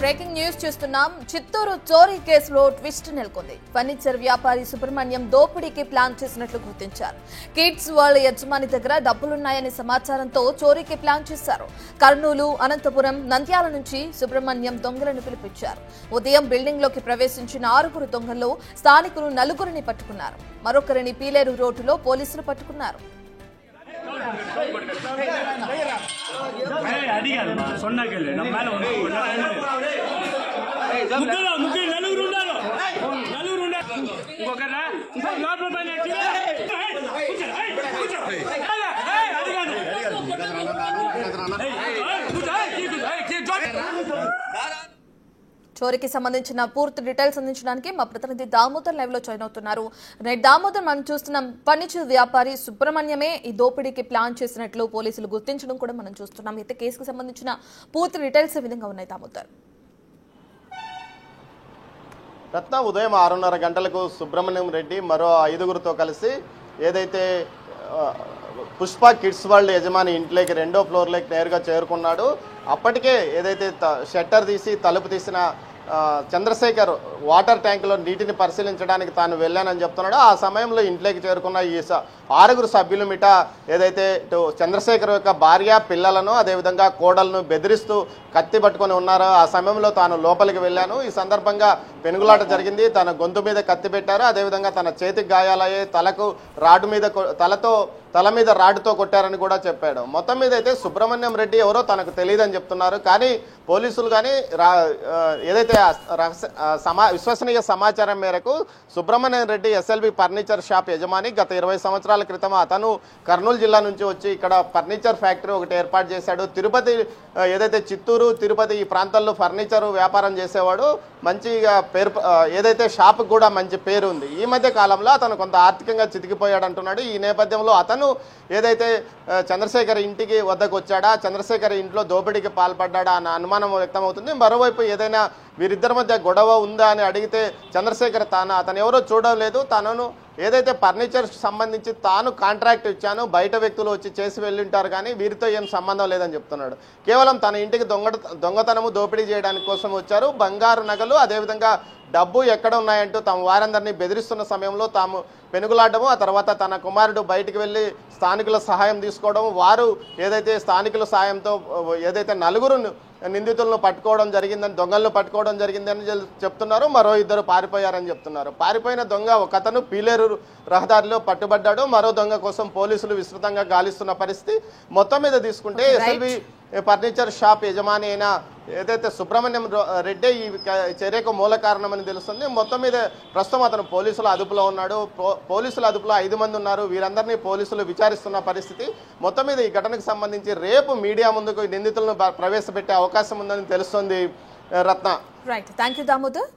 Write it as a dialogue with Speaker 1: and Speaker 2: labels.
Speaker 1: Breaking news చూస్తున్నాం. చిత్తూరు చోరీ కేసులో ట్విస్ట్ నెలకొంది. ఫర్నిచర్ వ్యాపారి సుబ్రహ్మణ్యం దోపిడీకి ప్లాన్ చేసినట్లు గుర్తించారు. కిడ్స్ వరల్డ్ యజమాని దగ్గర డబ్బులున్నాయనే సమాచారంతో చోరీకి ప్లాన్ చేశారు. కర్నూలు, అనంతపురం, నంద్యాల నుంచి సుబ్రహ్మణ్యం దొంగలను పిలిపించారు. ఉదయం బిల్డింగ్ లోకి ప్రవేశించిన 6 దొంగల్లో స్థానికులు 4 పట్టుకున్నారు. మరొకరిని పీలేరు రోడ్డులో పోలీసులు పట్టుకున్నారు. చోరీకి సంబంధించిన పూర్తి డీటెయిల్స్ అందించడానికి మా ప్రతినిధి దామోదర్ లైవ్ లో జాయిన్ అవుతున్నారు. దామోదర్, మనం చూస్తున్నాం ఫర్నిచర్ వ్యాపారి సుబ్రహ్మణ్యమే ఈ దోపిడీకి ప్లాన్ చేసినట్లు పోలీసులు గుర్తించడం కూడా మనం చూస్తున్నాం. అయితే కేసుకు సంబంధించిన పూర్తి డీటెయిల్స్ ఏ విధంగా ఉన్నాయి దామోదర్?
Speaker 2: రత్న, ఉదయం 6:30 గంటలకు సుబ్రహ్మణ్యం రెడ్డి మరో 5గురితో కలిసి ఏదైతే పుష్ప కిడ్స్ వరల్డ్ యజమాని ఇంట్లోకి 2వ ఫ్లోర్లోకి నేరుగా చేరుకున్నాడు. అప్పటికే ఏదైతే షట్టర్ తీసి తలుపు తీసిన చంద్రశేఖర్ వాటర్ ట్యాంకులో నీటిని పరిశీలించడానికి తాను వెళ్ళానని చెప్తున్నాడు. ఆ సమయంలో ఇంట్లోకి చేరుకున్న ఈ 6 సభ్యులు మిట ఏదైతే చంద్రశేఖర్ యొక్క భార్య, పిల్లలను అదేవిధంగా కోడలను బెదిరిస్తూ కత్తి పట్టుకొని ఉన్నారో ఆ సమయంలో తాను లోపలికి వెళ్ళాను. ఈ సందర్భంగా పెనుగులాట జరిగింది. తన గొంతు మీద కత్తి పెట్టారు. అదేవిధంగా తన చేతికి గాయాలయ్యే, తల మీద రాడ్డుతో కొట్టారని కూడా చెప్పాడు. మొత్తం మీద అయితే సుబ్రహ్మణ్యం రెడ్డి ఎవరో తనకు తెలియదని చెప్తున్నారు. కానీ పోలీసులు కానీ ఏదైతే విశ్వసనీయ సమాచారం మేరకు Subrahmanyam Reddy SLB furniture shop యజమాని. గత 20 సంవత్సరాల క్రితం అతను కర్నూలు జిల్లా నుంచి వచ్చి ఇక్కడ ఫర్నిచర్ ఫ్యాక్టరీ ఒకటి ఏర్పాటు చేశాడు. తిరుపతి, ఏదైతే చిత్తూరు, తిరుపతి ఈ ప్రాంతాల్లో ఫర్నిచర్ వ్యాపారం చేసేవాడు. మంచిగా పేరు, ఏదైతే షాప్ కూడా మంచి పేరు ఉంది. ఈ మధ్య కాలంలో అతను కొంత ఆర్థికంగా చితికిపోయాడు అంటున్నాడు. ఈ నేపథ్యంలో అతను ఏదైతే చంద్రశేఖర్ ఇంటికి వద్దకు వచ్చాడా, చంద్రశేఖర్ ఇంట్లో దోపిడీకి పాల్పడ్డా అన్న అనుమానం వ్యక్తమవుతుంది. మరోవైపు ఏదైనా వీరిద్దరి మధ్య గొడవ ఉందా అని అడిగితే చంద్రశేఖర్ అతను ఎవరో చూడలేదు, తనను ఏదైతే ఫర్నిచర్ సంబంధించి తాను కాంట్రాక్ట్ ఇచ్చాను, బయట వ్యక్తులు వచ్చి చేసి వెళ్ళింటారు కానీ వీరితో ఏం సంబంధం లేదని చెప్తున్నాడు. కేవలం తన ఇంటికి దొంగతనము దోపిడీ చేయడానికి కోసం వచ్చారు. బంగారు నగలు అదేవిధంగా డబ్బు ఎక్కడ ఉన్నాయంటూ తమ వారందరినీ బెదిరిస్తున్న సమయంలో తాము పెనుగులాడము, ఆ తర్వాత తన కుమారుడు బయటికి వెళ్ళి స్థానికుల సహాయం తీసుకోవడం, వారు ఏదైతే స్థానికుల సహాయంతో ఏదైతే 4 నిందితులను పట్టుకోవడం జరిగిందని, దొంగలను పట్టుకోవడం జరిగిందని చెప్తున్నారు. మరో 2 పారిపోయారని చెప్తున్నారు. పారిపోయిన దొంగ ఒకతను పీలేరు రహదారిలో పట్టుబడ్డాడు. మరో దొంగ కోసం పోలీసులు విస్తృతంగా గాలిస్తున్న పరిస్థితి. మొత్తం మీద తీసుకుంటే ఎస్ఎల్బి ఫర్నిచర్ షాప్ యజమాని అయిన ఏదైతే సుబ్రహ్మణ్యం రెడ్డి ఈ చర్యకు మూల కారణమని తెలుస్తుంది. మొత్తం మీద ప్రస్తుతం అతను పోలీసుల అదుపులో ఉన్నాడు. పోలీసుల అదుపులో 5 మంది ఉన్నారు. వీరందరినీ పోలీసులు విచారిస్తున్న పరిస్థితి. మొత్తం మీద ఈ ఘటనకు సంబంధించి రేపు మీడియా ముందుకు నిందితులను ప్రవేశపెట్టే అవకాశం ఉందని తెలుస్తుంది. రత్న,
Speaker 1: రైట్, థ్యాంక్ యూ దామోదర్.